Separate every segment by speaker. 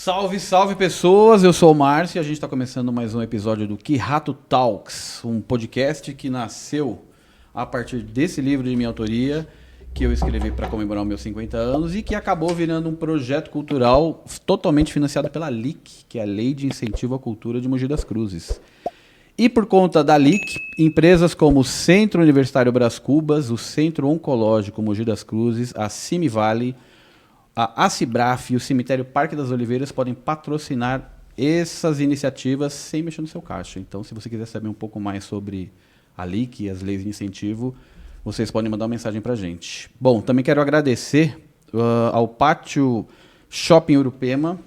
Speaker 1: Salve, salve pessoas, eu sou o Márcio e a gente está começando mais um episódio do Que Rato Talks, um podcast que nasceu a partir desse livro de minha autoria, que eu escrevi para comemorar os meus 50 anos e que acabou virando um projeto cultural totalmente financiado pela LIC, que é a Lei de Incentivo à Cultura de Mogi das Cruzes. E por conta da LIC, empresas como o Centro Universitário Brás Cubas, o Centro Oncológico Mogi das Cruzes, a Cimivale, a Acibraf e o Cemitério Parque das Oliveiras podem patrocinar essas iniciativas sem mexer no seu caixa. Então, se você quiser saber um pouco mais sobre a LIC e as leis de incentivo, vocês podem mandar uma mensagem para a gente. Bom, também quero agradecer ao Pátio Shopping Urupema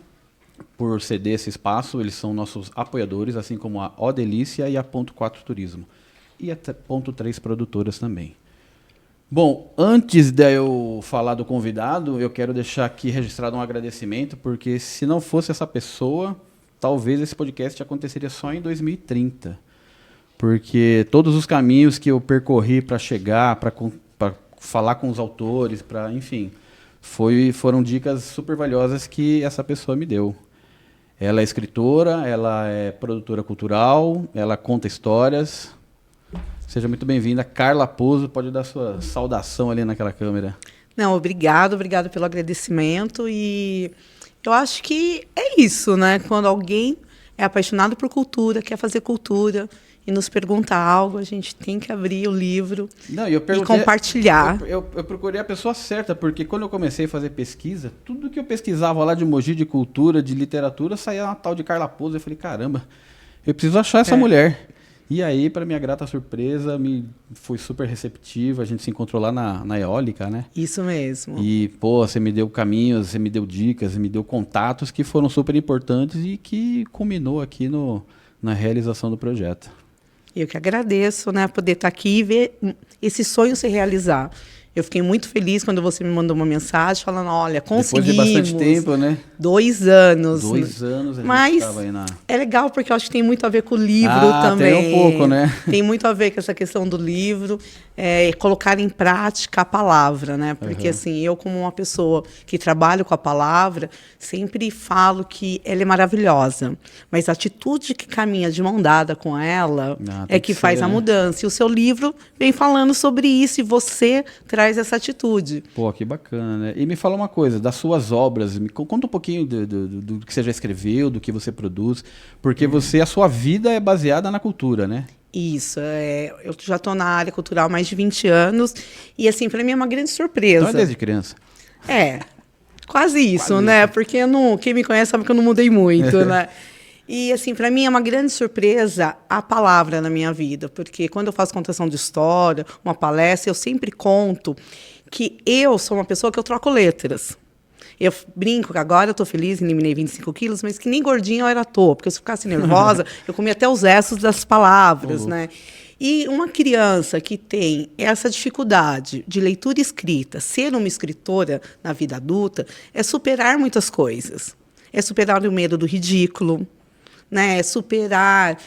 Speaker 1: por ceder esse espaço. Eles são nossos apoiadores, assim como a O Delícia e a Ponto 4 Turismo. E a Ponto 3 Produtoras também. Bom, antes de eu falar do convidado, eu quero deixar aqui registrado um agradecimento, porque se não fosse essa pessoa, talvez esse podcast aconteceria só em 2030. Porque todos os caminhos que eu percorri para chegar, para falar com os autores, enfim, foram dicas super valiosas que essa pessoa me deu. Ela é escritora, ela é produtora cultural, ela conta histórias. Seja muito bem-vinda, Carla Pozzo, pode dar sua saudação ali naquela câmera.
Speaker 2: Não, obrigado pelo agradecimento, e eu acho que é isso, né? Quando alguém é apaixonado por cultura, quer fazer cultura e nos pergunta algo, a gente tem que abrir o livro e compartilhar.
Speaker 1: Eu procurei a pessoa certa, porque quando eu comecei a fazer pesquisa, tudo que eu pesquisava lá de Mogi, de cultura, de literatura, saía uma tal de Carla Pozzo. Eu falei, caramba, eu preciso achar essa mulher. E aí, para minha grata surpresa, foi super receptiva. A gente se encontrou lá na Eólica, né?
Speaker 2: Isso mesmo.
Speaker 1: E, você me deu caminhos, você me deu dicas, você me deu contatos que foram super importantes e que culminou aqui na realização do projeto.
Speaker 2: Eu que agradeço, né, poder estar aqui e ver esse sonho se realizar. Eu fiquei muito feliz quando você me mandou uma mensagem falando, olha, conseguimos.
Speaker 1: Depois de bastante tempo, né?
Speaker 2: 2 anos.
Speaker 1: 2 anos a gente
Speaker 2: Mas
Speaker 1: estava aí
Speaker 2: é legal porque eu acho que tem muito a ver com o livro também.
Speaker 1: Tem um pouco, né?
Speaker 2: Tem muito a ver com essa questão do livro, colocar em prática a palavra, né? Porque assim, eu como uma pessoa que trabalho com a palavra, sempre falo que ela é maravilhosa. Mas a atitude que caminha de mão dada com ela é que faz a mudança. E o seu livro vem falando sobre isso e você traz essa atitude.
Speaker 1: Pô, que bacana, né? E me fala uma coisa, das suas obras, me conta um pouquinho do que você já escreveu, do que você produz, porque a sua vida é baseada na cultura, né?
Speaker 2: Isso, eu já estou na área cultural há mais de 20 anos, e assim, para mim é uma grande surpresa.
Speaker 1: Então é desde criança.
Speaker 2: Quase isso, né? Isso. Porque quem me conhece sabe que eu não mudei muito, né? E, assim, para mim é uma grande surpresa a palavra na minha vida, porque quando eu faço contação de história, uma palestra, eu sempre conto que eu sou uma pessoa que eu troco letras. Eu brinco que agora eu estou feliz, eliminei 25 quilos, mas que nem gordinha eu era à toa, porque se eu ficasse nervosa, eu comia até os restos das palavras, né? E uma criança que tem essa dificuldade de leitura e escrita, ser uma escritora na vida adulta, é superar muitas coisas. É superar o medo do ridículo, né, superar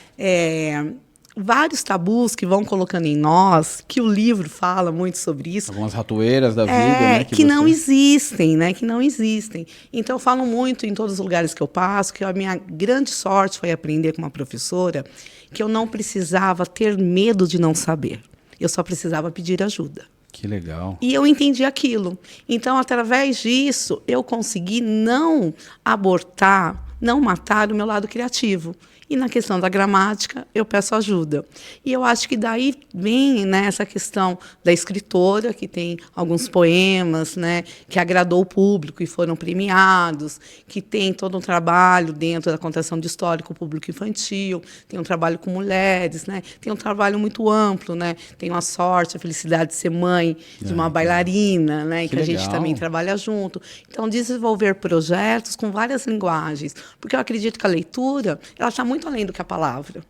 Speaker 2: vários tabus que vão colocando em nós, que o livro fala muito sobre isso.
Speaker 1: Algumas ratoeiras da vida, né?
Speaker 2: Que não existem, né? Que não existem. Então, eu falo muito em todos os lugares que eu passo, que a minha grande sorte foi aprender com uma professora que eu não precisava ter medo de não saber. Eu só precisava pedir ajuda.
Speaker 1: Que legal.
Speaker 2: E eu entendi aquilo. Então, através disso, eu consegui não abortar, não matar o meu lado criativo. E na questão da gramática, eu peço ajuda. E eu acho que daí vem, né, essa questão da escritora, que tem alguns poemas, né, que agradou o público e foram premiados, que tem todo um trabalho dentro da contação de história com o público infantil, tem um trabalho com mulheres, né, tem um trabalho muito amplo, né, tenho a sorte, a felicidade de ser mãe de uma bailarina, né, que a gente também trabalha junto. Então, desenvolver projetos com várias linguagens, porque eu acredito que a leitura, ela está muito além do que a palavra.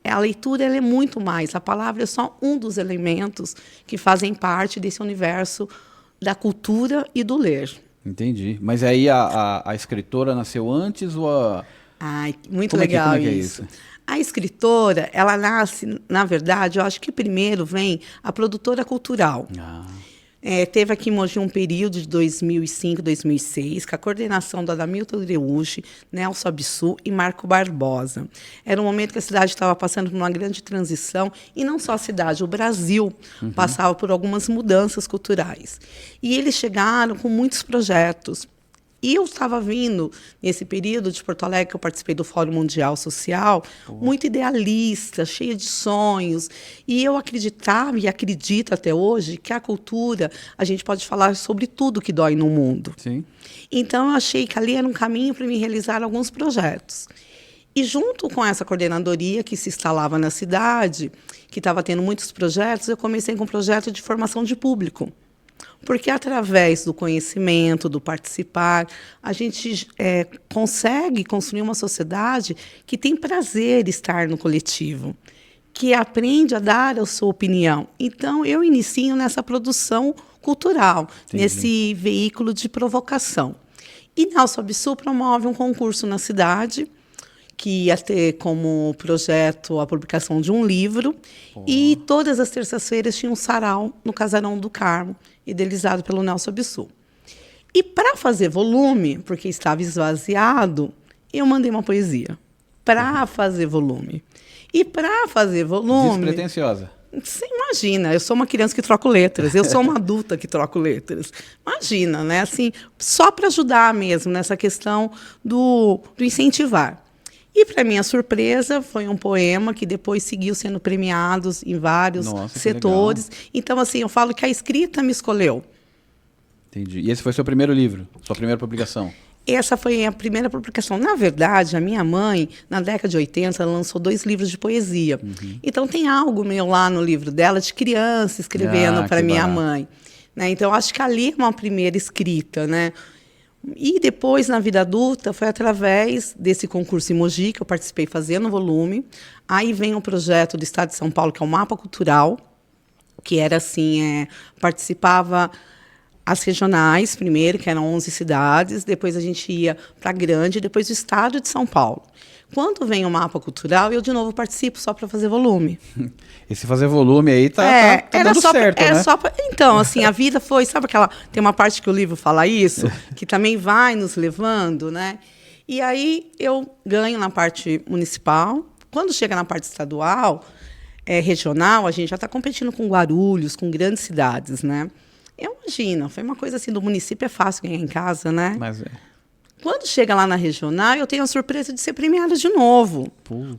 Speaker 2: A leitura ela é muito mais. A palavra é só um dos elementos que fazem parte desse universo da cultura e do ler.
Speaker 1: Entendi. Mas aí a escritora nasceu antes ou a...
Speaker 2: Ai, muito legal
Speaker 1: como é
Speaker 2: isso. A escritora, ela nasce, na verdade, eu acho que primeiro vem a produtora cultural. Teve aqui em Mogi um período de 2005, 2006, com a coordenação da Adamilton Dreuchi, Nelson Abissu e Marco Barbosa. Era um momento que a cidade estava passando por uma grande transição, e não só a cidade, o Brasil passava por algumas mudanças culturais. E eles chegaram com muitos projetos. E eu estava vindo, nesse período de Porto Alegre, que eu participei do Fórum Mundial Social, muito idealista, cheia de sonhos. E eu acreditava, e acredito até hoje, que a cultura, a gente pode falar sobre tudo que dói no mundo.
Speaker 1: Sim.
Speaker 2: Então, eu achei que ali era um caminho para me realizar alguns projetos. E junto com essa coordenadoria que se instalava na cidade, que estava tendo muitos projetos, eu comecei com um projeto de formação de público. Porque, através do conhecimento, do participar, a gente consegue construir uma sociedade que tem prazer em estar no coletivo, que aprende a dar a sua opinião. Então, eu inicio nessa produção cultural,
Speaker 1: Entendi.
Speaker 2: nesse veículo de provocação. E Nelson Abissu promove um concurso na cidade, que ia ter como projeto a publicação de um livro, e todas as terças-feiras tinha um sarau no Casarão do Carmo, idealizado pelo Nelson Abissu. E para fazer volume, porque estava esvaziado, eu mandei uma poesia. Para fazer volume. E para fazer volume...
Speaker 1: Despretensiosa.
Speaker 2: Você imagina, eu sou uma criança que troco letras, eu sou uma adulta que troco letras. Imagina, né? Assim, só para ajudar mesmo nessa questão do incentivar. E, para minha surpresa, foi um poema que depois seguiu sendo premiado em vários setores. Então, assim, eu falo que a escrita me escolheu.
Speaker 1: Entendi. E esse foi seu primeiro livro, sua primeira publicação?
Speaker 2: Essa foi a primeira publicação. Na verdade, a minha mãe, na década de 80, ela lançou 2 livros de poesia. Então, tem algo meu lá no livro dela, de criança, escrevendo para minha mãe. Né? Então, acho que ali é uma primeira escrita, né? E depois, na vida adulta, foi através desse concurso em Mogi, que eu participei fazendo volume. Aí vem o projeto do Estado de São Paulo, que é o Mapa Cultural, que era assim, participava as regionais primeiro, que eram 11 cidades, depois a gente ia para a grande, depois o Estado de São Paulo. Quando vem o Mapa Cultural, eu de novo participo só para fazer volume.
Speaker 1: Esse fazer volume aí tá dando certo, né?
Speaker 2: Então, assim, a vida foi... Sabe aquela... Tem uma parte que o livro fala isso, que também vai nos levando, né? E aí eu ganho na parte municipal. Quando chega na parte estadual, regional, a gente já está competindo com Guarulhos, com grandes cidades, né? Eu imagino, foi uma coisa assim, do município é fácil ganhar em casa, né?
Speaker 1: Mas
Speaker 2: Quando chega lá na regional, eu tenho a surpresa de ser premiada de novo,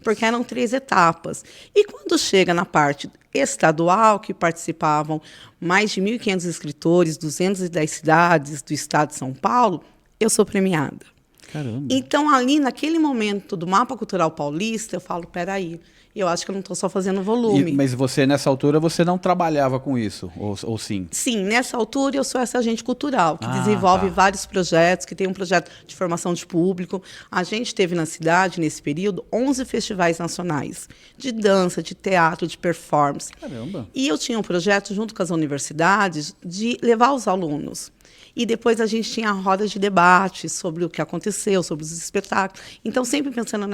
Speaker 2: porque eram 3 etapas. E quando chega na parte estadual, que participavam mais de 1.500 escritores, 210 cidades do estado de São Paulo, eu sou premiada.
Speaker 1: Caramba.
Speaker 2: Então, ali, naquele momento do Mapa Cultural Paulista, eu falo, peraí, eu acho que eu não estou só fazendo volume.
Speaker 1: Mas você, nessa altura, você não trabalhava com isso, ou sim?
Speaker 2: Sim, nessa altura eu sou essa agente cultural, que desenvolve vários projetos, que tem um projeto de formação de público. A gente teve na cidade, nesse período, 11 festivais nacionais, de dança, de teatro, de performance.
Speaker 1: Caramba!
Speaker 2: E eu tinha um projeto, junto com as universidades, de levar os alunos. E depois a gente tinha rodas de debate sobre o que aconteceu, sobre os espetáculos. Então, sempre pensando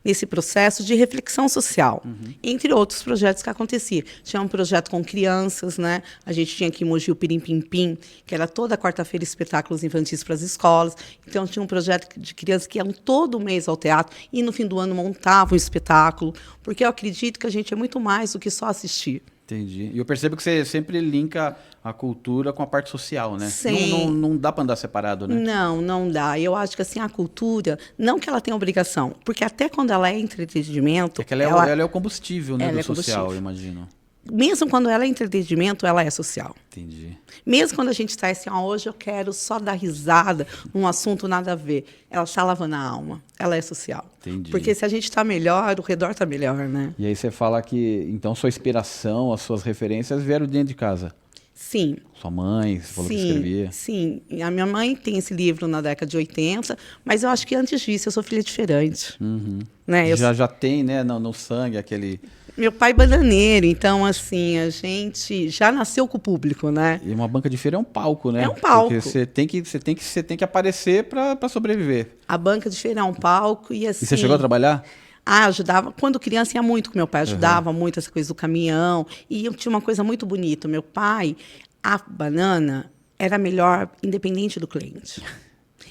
Speaker 2: nesse processo de reflexão social, entre outros projetos que aconteciam. Tinha um projeto com crianças, né? A gente tinha aqui em Mogi o Pirim Pim Pim, que era toda quarta-feira espetáculos infantis para as escolas. Então, tinha um projeto de crianças que iam todo mês ao teatro e, no fim do ano, montavam um espetáculo. Porque eu acredito que a gente é muito mais do que só assistir.
Speaker 1: Entendi. E eu percebo que você sempre linka a cultura com a parte social, né?
Speaker 2: Sim.
Speaker 1: Não dá para andar separado, né?
Speaker 2: Não dá. Eu acho que assim, a cultura, não que ela tenha obrigação, porque até quando ela é entretenimento...
Speaker 1: É que ela é o combustível, né, do social, eu imagino.
Speaker 2: Mesmo quando ela é entretenimento, ela é social.
Speaker 1: Entendi.
Speaker 2: Mesmo quando a gente está assim, hoje eu quero só dar risada num assunto nada a ver, ela está lavando a alma, ela é social.
Speaker 1: Entendi.
Speaker 2: Porque se a gente está melhor, o redor está melhor, né?
Speaker 1: E aí você fala que, então, sua inspiração, as suas referências vieram dentro de casa.
Speaker 2: Sim.
Speaker 1: Sua mãe, você falou que escrevia.
Speaker 2: Sim. A minha mãe tem esse livro na década de 80, mas eu acho que antes disso eu sou filha diferente. Né?
Speaker 1: Já tem, né, no sangue aquele...
Speaker 2: Meu pai bananeiro, então, assim, a gente já nasceu com o público, né?
Speaker 1: E uma banca de feira é um palco, né?
Speaker 2: É um palco.
Speaker 1: Porque você tem que aparecer para sobreviver.
Speaker 2: A banca de feira é um palco e assim...
Speaker 1: E você chegou a trabalhar?
Speaker 2: Ajudava. Quando criança ia muito com meu pai, ajudava muito essa coisa do caminhão. E eu tinha uma coisa muito bonita. Meu pai, a banana era melhor independente do cliente.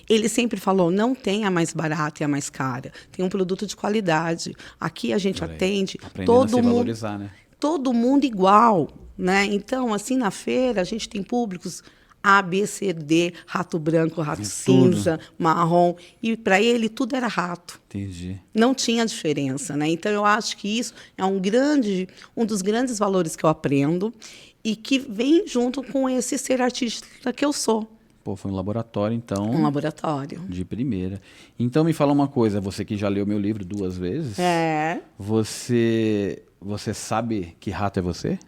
Speaker 2: Ele sempre falou, não tem a mais barata e a mais cara. Tem um produto de qualidade. Aqui a gente atende todo mundo,
Speaker 1: valorizar, né?
Speaker 2: todo mundo igual, né? Então, assim, na feira, a gente tem públicos A, B, C, D, rato branco, rato cinza, marrom. E para ele, tudo era rato.
Speaker 1: Entendi.
Speaker 2: Não tinha diferença, né? Então, eu acho que isso é um dos grandes valores que eu aprendo e que vem junto com esse ser artista que eu sou.
Speaker 1: Pô, foi um laboratório, então.
Speaker 2: Um laboratório.
Speaker 1: De primeira. Então, me fala uma coisa. Você que já leu meu livro 2 vezes. Você sabe que rato é você?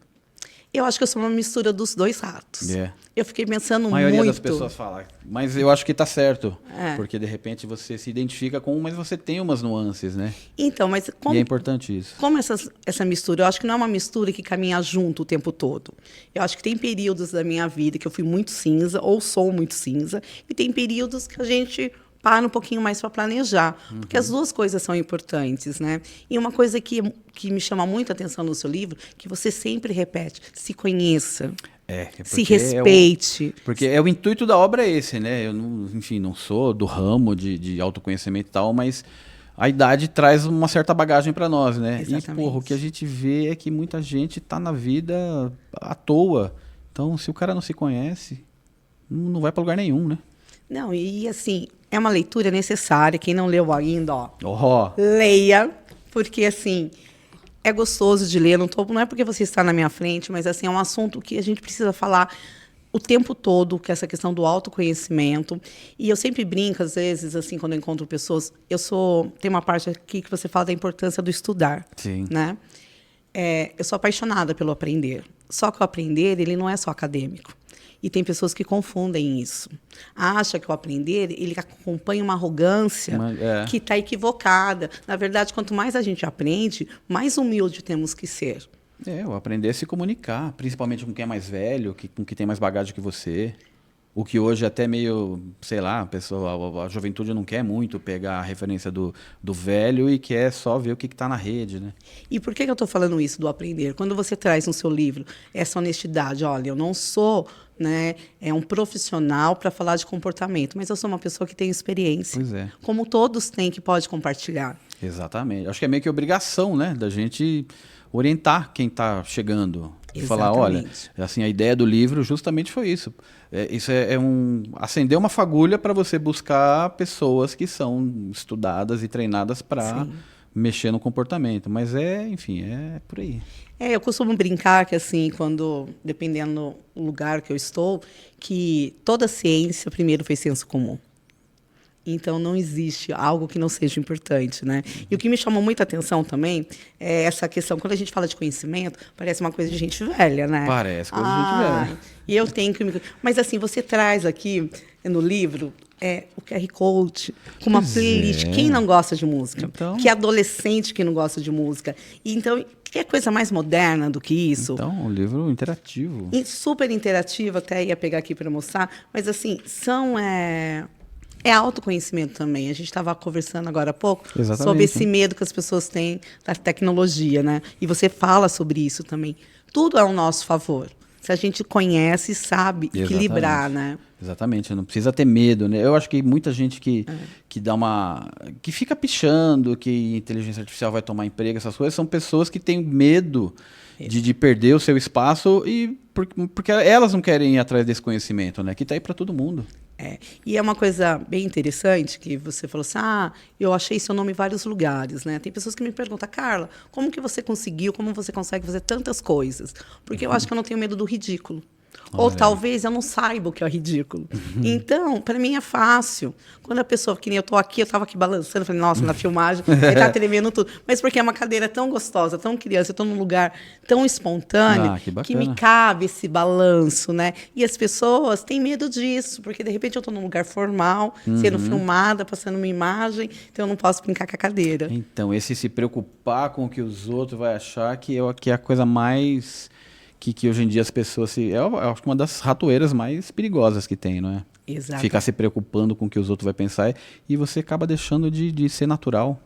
Speaker 2: Eu acho que eu sou uma mistura dos 2 ratos. Eu fiquei pensando muito.
Speaker 1: A maioria das pessoas fala. Mas eu acho que tá certo. Porque, de repente, você se identifica com um, mas você tem umas nuances, né?
Speaker 2: Então, mas
Speaker 1: e é importante isso.
Speaker 2: Como essa mistura? Eu acho que não é uma mistura que caminha junto o tempo todo. Eu acho que tem períodos da minha vida que eu fui muito cinza, ou sou muito cinza, e tem períodos que a gente para um pouquinho mais para planejar, porque as 2 coisas são importantes, né? E uma coisa que me chama muito a atenção no seu livro, que você sempre repete, se conheça, se respeite.
Speaker 1: Porque o intuito da obra é esse, né? Eu, não sou do ramo de autoconhecimento e tal, mas a idade traz uma certa bagagem para nós, né?
Speaker 2: Exatamente.
Speaker 1: E, porra, o que a gente vê é que muita gente tá na vida à toa. Então, se o cara não se conhece, não vai para lugar nenhum, né?
Speaker 2: Não, e assim, é uma leitura necessária. Quem não leu ainda,
Speaker 1: ó,
Speaker 2: leia, porque assim, é gostoso de ler. Não é porque você está na minha frente, mas assim, é um assunto que a gente precisa falar o tempo todo, que é essa questão do autoconhecimento. E eu sempre brinco, às vezes, assim, quando eu encontro pessoas, tem uma parte aqui que você fala da importância do estudar.
Speaker 1: Sim.
Speaker 2: Né? Eu sou apaixonada pelo aprender. Só que o aprender, ele não é só acadêmico. E tem pessoas que confundem isso. Acha que o aprender, ele acompanha uma arrogância que está equivocada. Na verdade, quanto mais a gente aprende, mais humilde temos que ser.
Speaker 1: O aprender é se comunicar, principalmente com quem é mais velho, com quem tem mais bagagem que você. O que hoje é até meio, sei lá, a juventude não quer muito pegar a referência do velho e quer só ver o que está na rede, né?
Speaker 2: E por que eu estou falando isso do aprender? Quando você traz no seu livro essa honestidade, olha, eu não sou um profissional para falar de comportamento, mas eu sou uma pessoa que tem experiência.
Speaker 1: Pois é.
Speaker 2: Como todos têm, que pode compartilhar.
Speaker 1: Exatamente. Acho que é meio que obrigação, né, da gente orientar quem está chegando. E falar, olha, assim, a ideia do livro justamente foi isso. Isso acender uma fagulha para você buscar pessoas que são estudadas e treinadas para mexer no comportamento. Mas enfim, é por aí.
Speaker 2: Eu costumo brincar que, assim, dependendo do lugar que eu estou, que toda ciência primeiro foi senso comum. Então, não existe algo que não seja importante, né? E o que me chamou muita atenção também é essa questão, quando a gente fala de conhecimento, parece uma coisa de gente velha, né?
Speaker 1: Parece coisa de gente velha.
Speaker 2: E eu tenho que... Mas, assim, você traz aqui no livro o QR Code com uma playlist. Quem não gosta de música?
Speaker 1: Então...
Speaker 2: Que adolescente que não gosta de música? Então, que coisa mais moderna do que isso?
Speaker 1: Então, um livro interativo.
Speaker 2: E super interativo, até ia pegar aqui para mostrar. Mas, assim, é autoconhecimento também. A gente estava conversando agora há pouco sobre esse medo que as pessoas têm da tecnologia, né? E você fala sobre isso também. Tudo é ao nosso favor. Se a gente conhece e sabe equilibrar, né?
Speaker 1: Exatamente, não precisa ter medo, né? Eu acho que muita gente que fica pichando que inteligência artificial vai tomar emprego, essas coisas, são pessoas que têm medo de perder o seu espaço porque elas não querem ir atrás desse conhecimento, né? Que está aí para todo mundo.
Speaker 2: E é uma coisa bem interessante que você falou assim, eu achei seu nome em vários lugares, né? Tem pessoas que me perguntam, Carla, como que você conseguiu, como você consegue fazer tantas coisas? Porque eu acho que eu não tenho medo do ridículo. Ou talvez eu não saiba o que é ridículo. Então, para mim é fácil. Quando a pessoa, que nem eu estou aqui, eu estava aqui balançando, falei, nossa, na filmagem, ele está tremendo tudo. Mas porque é uma cadeira tão gostosa, tão criança, eu estou num lugar tão espontâneo, que me cabe esse balanço, né? E as pessoas têm medo disso, porque de repente eu estou num lugar formal, sendo filmada, passando uma imagem, então eu não posso brincar com a cadeira.
Speaker 1: Então, esse se preocupar com o que os outros vão achar que é a coisa mais... Que hoje em dia as pessoas eu acho que uma das ratoeiras mais perigosas que tem, não é?
Speaker 2: Exato.
Speaker 1: Ficar se preocupando com o que os outros vão pensar e você acaba deixando de ser natural.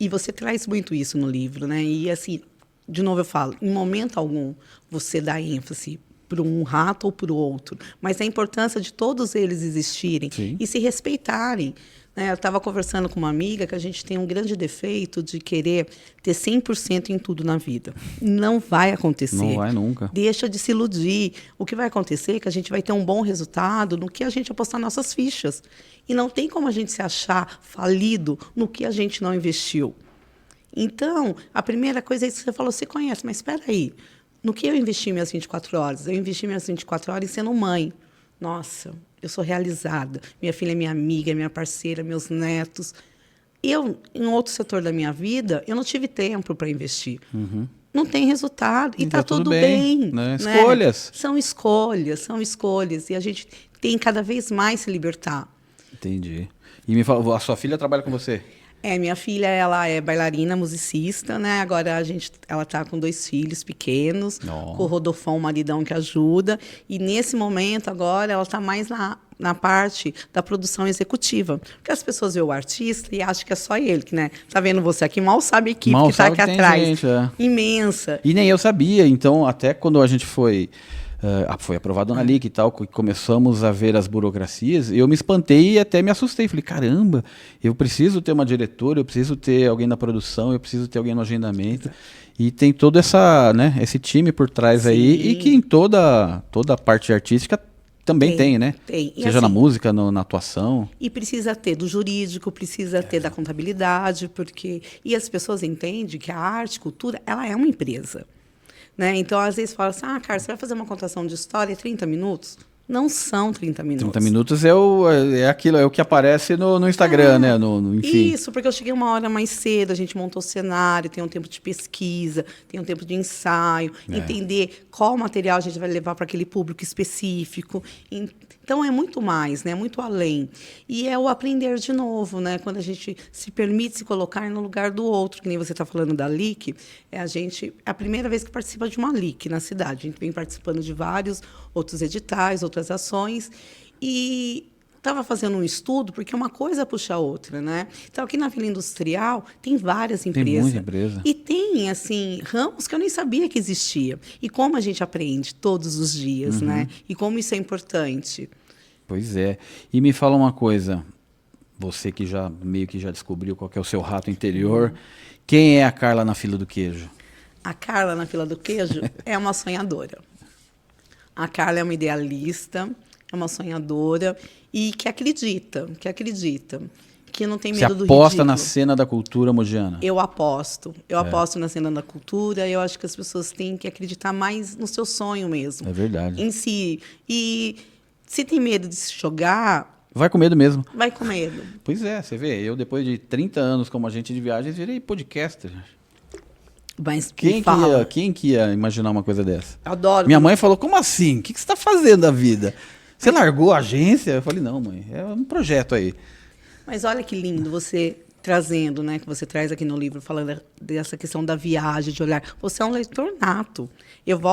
Speaker 2: E você traz muito isso no livro, né? E assim, de novo eu falo, em momento algum você dá ênfase para um rato ou para o outro, mas a importância de todos eles existirem
Speaker 1: Sim.
Speaker 2: e se respeitarem. Né? Eu estava conversando com uma amiga que a gente tem um grande defeito de querer ter 100% em tudo na vida. Não vai acontecer.
Speaker 1: Não vai nunca.
Speaker 2: Deixa de se iludir. O que vai acontecer é que a gente vai ter um bom resultado no que a gente apostar nossas fichas. E não tem como a gente se achar falido no que a gente não investiu. Então, a primeira coisa é isso que você falou, você conhece, mas espera aí. No que eu investi minhas 24 horas? Eu investi minhas 24 horas sendo mãe. Nossa, eu sou realizada. Minha filha é minha amiga, é minha parceira, meus netos. Eu, em outro setor da minha vida, eu não tive tempo para investir. Não tem resultado. E está tudo bem.
Speaker 1: Né? Escolhas.
Speaker 2: São escolhas, são escolhas. E a gente tem cada vez mais se libertar.
Speaker 1: Entendi. E me fala, a sua filha trabalha com você?
Speaker 2: Minha filha, ela é bailarina, musicista, né? Agora ela está com 2 filhos pequenos, com o Rodolfão, o maridão que ajuda. E nesse momento agora ela está mais na parte da produção executiva. Porque as pessoas veem o artista e acham que é só ele, que, né? Tá vendo você aqui, mal sabe a equipe que está aqui atrás. Gente, imensa.
Speaker 1: E nem eu sabia, então até quando a gente foi aprovado na LIC e tal, começamos a ver as burocracias, eu me espantei e até me assustei. Falei, caramba, eu preciso ter uma diretora, eu preciso ter alguém na produção, eu preciso ter alguém no agendamento. Exato. E tem todo esse time por trás. Sim. Aí, e que em toda a parte artística também tem, né?
Speaker 2: Tem.
Speaker 1: Seja assim, na música, na atuação.
Speaker 2: E precisa ter do jurídico, precisa ter da contabilidade, porque... E as pessoas entendem que a arte, cultura, ela é uma empresa. Né? Então, às vezes, fala assim, Carlos, você vai fazer uma contação de história em 30 minutos? Não são 30 minutos.
Speaker 1: 30 minutos é o que aparece no Instagram, né? Enfim.
Speaker 2: Isso, porque eu cheguei uma hora mais cedo, a gente montou o cenário, tem um tempo de pesquisa, tem um tempo de ensaio, entender qual material a gente vai levar para aquele público específico. Então, é muito mais, né? Muito além. E é o aprender de novo, né? Quando a gente se permite se colocar no lugar do outro, que nem você está falando da LIC, é a primeira vez que participa de uma LIC na cidade. A gente vem participando de vários outros editais, outras ações, e estava fazendo um estudo, porque uma coisa puxa a outra, né? Então, aqui na Vila Industrial, tem várias empresas.
Speaker 1: Tem muita empresa.
Speaker 2: E tem, assim, ramos que eu nem sabia que existia. E como a gente aprende todos os dias, né? E como isso é importante.
Speaker 1: Pois é. E me fala uma coisa, você que meio que já descobriu qual que é o seu rato interior, quem é a Carla na fila do queijo? A
Speaker 2: Carla na fila do queijo é uma sonhadora. A Carla é uma idealista, é uma sonhadora e que acredita, que não tem medo do ridículo. Você aposta
Speaker 1: na cena da cultura mogiana?
Speaker 2: Eu aposto na cena da cultura. Eu acho que as pessoas têm que acreditar mais no seu sonho mesmo.
Speaker 1: É verdade.
Speaker 2: Em si. E se tem medo de se jogar...
Speaker 1: Vai com medo mesmo.
Speaker 2: Vai com medo.
Speaker 1: Pois é, você vê, eu depois de 30 anos como agente de viagens, virei podcaster.
Speaker 2: Mas
Speaker 1: quem que ia imaginar uma coisa dessa?
Speaker 2: Adoro.
Speaker 1: Minha mãe falou, como assim? O que você está fazendo da vida? Você largou a agência? Eu falei, não, mãe, é um projeto aí.
Speaker 2: Mas olha que lindo você trazendo, né, que você traz aqui no livro, falando dessa questão da viagem, de olhar. Você é um leitor nato.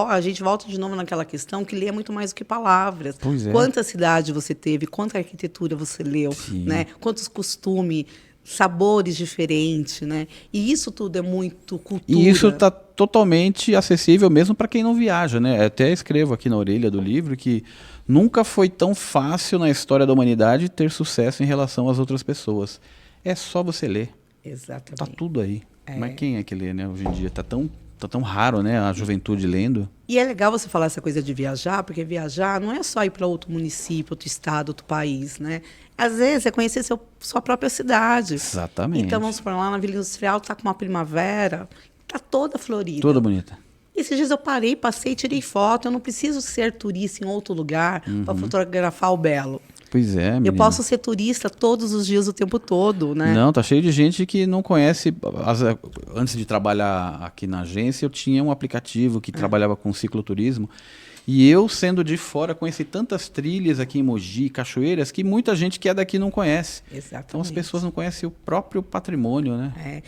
Speaker 2: A gente volta de novo naquela questão que lê é muito mais do que palavras.
Speaker 1: Pois é.
Speaker 2: Quanta cidade você teve, quanta arquitetura você leu, né? Quantos costumes, sabores diferentes, né? E isso tudo é muito cultura.
Speaker 1: E isso está totalmente acessível mesmo para quem não viaja, né? Eu até escrevo aqui na orelha do livro que nunca foi tão fácil na história da humanidade ter sucesso em relação às outras pessoas. É só você ler.
Speaker 2: Exatamente.
Speaker 1: Tá tudo aí. Mas quem é que lê, né? Hoje em dia tá tão raro, né? A juventude lendo.
Speaker 2: E é legal você falar essa coisa de viajar, porque viajar não é só ir para outro município, outro estado, outro país, né? Às vezes é conhecer sua própria cidade.
Speaker 1: Exatamente.
Speaker 2: Então vamos por lá na Vila Industrial, tá com uma primavera, tá toda florida.
Speaker 1: Toda bonita.
Speaker 2: Esses dias eu passei, tirei foto. Eu não preciso ser turista em outro lugar para fotografar o belo.
Speaker 1: Pois é, menina.
Speaker 2: Eu posso ser turista todos os dias, o tempo todo, né?
Speaker 1: Não, tá cheio de gente que não conhece. Antes de trabalhar aqui na agência, eu tinha um aplicativo que trabalhava com cicloturismo. E eu, sendo de fora, conheci tantas trilhas aqui em Mogi, cachoeiras, que muita gente que é daqui não conhece.
Speaker 2: Exatamente.
Speaker 1: Então as pessoas não conhecem o próprio patrimônio, né?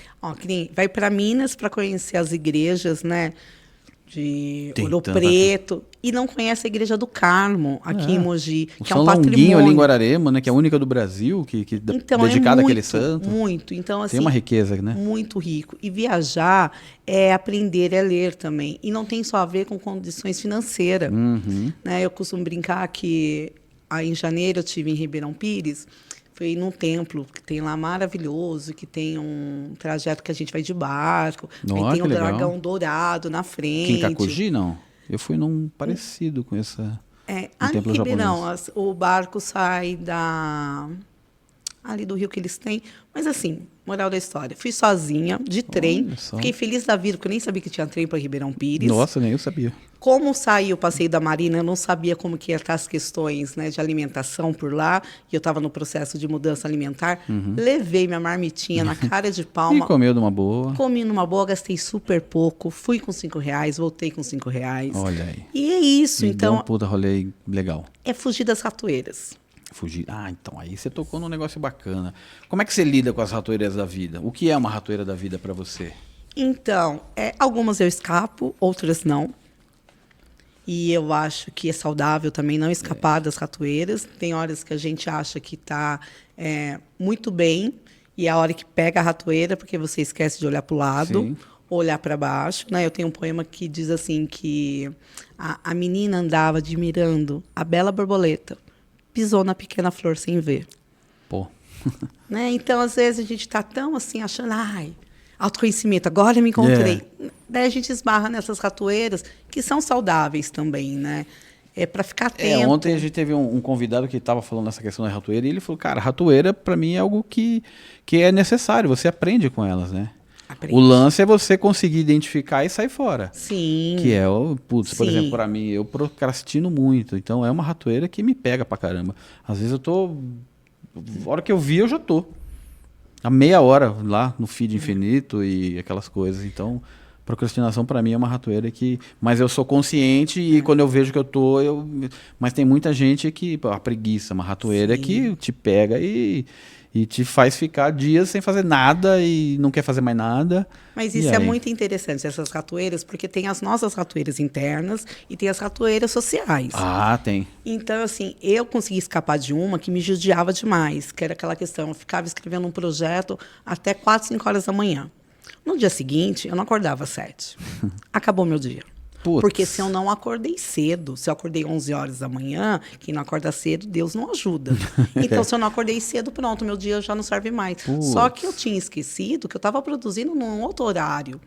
Speaker 2: Vai para Minas para conhecer as igrejas, né? de
Speaker 1: Tem
Speaker 2: Ouro
Speaker 1: tanta
Speaker 2: Preto, e não conhece a Igreja do Carmo, aqui em Mogi,
Speaker 1: O
Speaker 2: que é
Speaker 1: São
Speaker 2: um
Speaker 1: Longuinho
Speaker 2: patrimônio.
Speaker 1: ali em Guararema, né? Que é a única do Brasil,
Speaker 2: Então,
Speaker 1: dedicada
Speaker 2: é
Speaker 1: àquele
Speaker 2: muito,
Speaker 1: santo.
Speaker 2: muito. Então, assim,
Speaker 1: Tem uma riqueza, né?
Speaker 2: muito rico. E viajar é aprender, é ler também. E não tem só a ver com condições financeiras.
Speaker 1: Uhum.
Speaker 2: Né? Eu costumo brincar que aí em janeiro eu estive em Ribeirão Pires, foi num templo que tem lá maravilhoso, que tem um trajeto que a gente vai de barco, aí
Speaker 1: Nossa,
Speaker 2: tem
Speaker 1: que
Speaker 2: um
Speaker 1: legal.
Speaker 2: dragão dourado na frente.
Speaker 1: Kinkakuji, não. Eu fui num parecido com essa... Um
Speaker 2: Ali em
Speaker 1: templo
Speaker 2: Ribeirão,
Speaker 1: japonês.
Speaker 2: o barco sai ali do rio que eles têm. Mas assim, moral da história, fui sozinha, de trem,
Speaker 1: Olha só.
Speaker 2: fiquei feliz da vida, porque eu nem sabia que tinha trem para Ribeirão Pires.
Speaker 1: Nossa, nem eu sabia.
Speaker 2: Como saiu o passeio da Marina, eu não sabia como que ia estar as questões, né, de alimentação por lá, e eu estava no processo de mudança alimentar. Levei minha marmitinha na cara de
Speaker 1: E
Speaker 2: palma,
Speaker 1: comeu de uma boa.
Speaker 2: comi numa boa, gastei super pouco, fui com R$ 5, voltei com R$ 5.
Speaker 1: Olha aí.
Speaker 2: E é isso,
Speaker 1: E deu
Speaker 2: então,
Speaker 1: um puta rolê legal.
Speaker 2: é fugir das ratoeiras.
Speaker 1: Fugir. Ah, então aí você tocou num negócio bacana. Como é que você lida com as ratoeiras da vida? O que é uma ratoeira da vida pra você?
Speaker 2: Então, algumas eu escapo, outras não. E eu acho que é saudável também não escapar das ratoeiras. Tem horas que a gente acha que está muito bem, e é a hora que pega a ratoeira, porque você esquece de olhar para o lado,
Speaker 1: Sim.
Speaker 2: olhar para baixo. Né? Eu tenho um poema que diz assim que a menina andava admirando a bela borboleta, pisou na pequena flor sem ver.
Speaker 1: Pô.
Speaker 2: Né? Então, às vezes, a gente está tão assim, achando, autoconhecimento, agora eu me encontrei. Daí a gente esbarra nessas ratoeiras, que são saudáveis também, né? É para ficar atento.
Speaker 1: Ontem a gente teve um convidado que estava falando nessa questão da ratoeira, e ele falou, cara, ratoeira pra mim é algo que é necessário, você aprende com elas, né?
Speaker 2: Aprende.
Speaker 1: O lance é você conseguir identificar e sair fora.
Speaker 2: Sim.
Speaker 1: Que é por
Speaker 2: Sim.
Speaker 1: exemplo, pra mim, eu procrastino muito, então é uma ratoeira que me pega pra caramba. Às vezes a hora que eu vi, eu já tô. A meia hora lá no feed infinito e aquelas coisas. Então, procrastinação pra mim é uma ratoeira que... Mas eu sou consciente e quando eu vejo que eu tô... Mas tem muita gente que... A preguiça, uma ratoeira
Speaker 2: Sim.
Speaker 1: que te pega e te faz ficar dias sem fazer nada e não quer fazer mais nada.
Speaker 2: Mas
Speaker 1: E
Speaker 2: isso é
Speaker 1: aí?
Speaker 2: muito interessante, essas ratoeiras, porque tem as nossas ratoeiras internas e tem as ratoeiras sociais.
Speaker 1: Ah, tem.
Speaker 2: Então, assim, eu consegui escapar de uma que me judiava demais, que era aquela questão, eu ficava escrevendo um projeto até 4, 5 horas da manhã. No dia seguinte, eu não acordava às 7. Acabou meu dia.
Speaker 1: Putz.
Speaker 2: Porque se eu não acordei cedo, se eu acordei 11 horas da manhã, quem não acorda cedo, Deus não ajuda. Então, se eu não acordei cedo, pronto, meu dia já não serve mais.
Speaker 1: Putz.
Speaker 2: Só que eu tinha esquecido que eu estava produzindo num outro horário.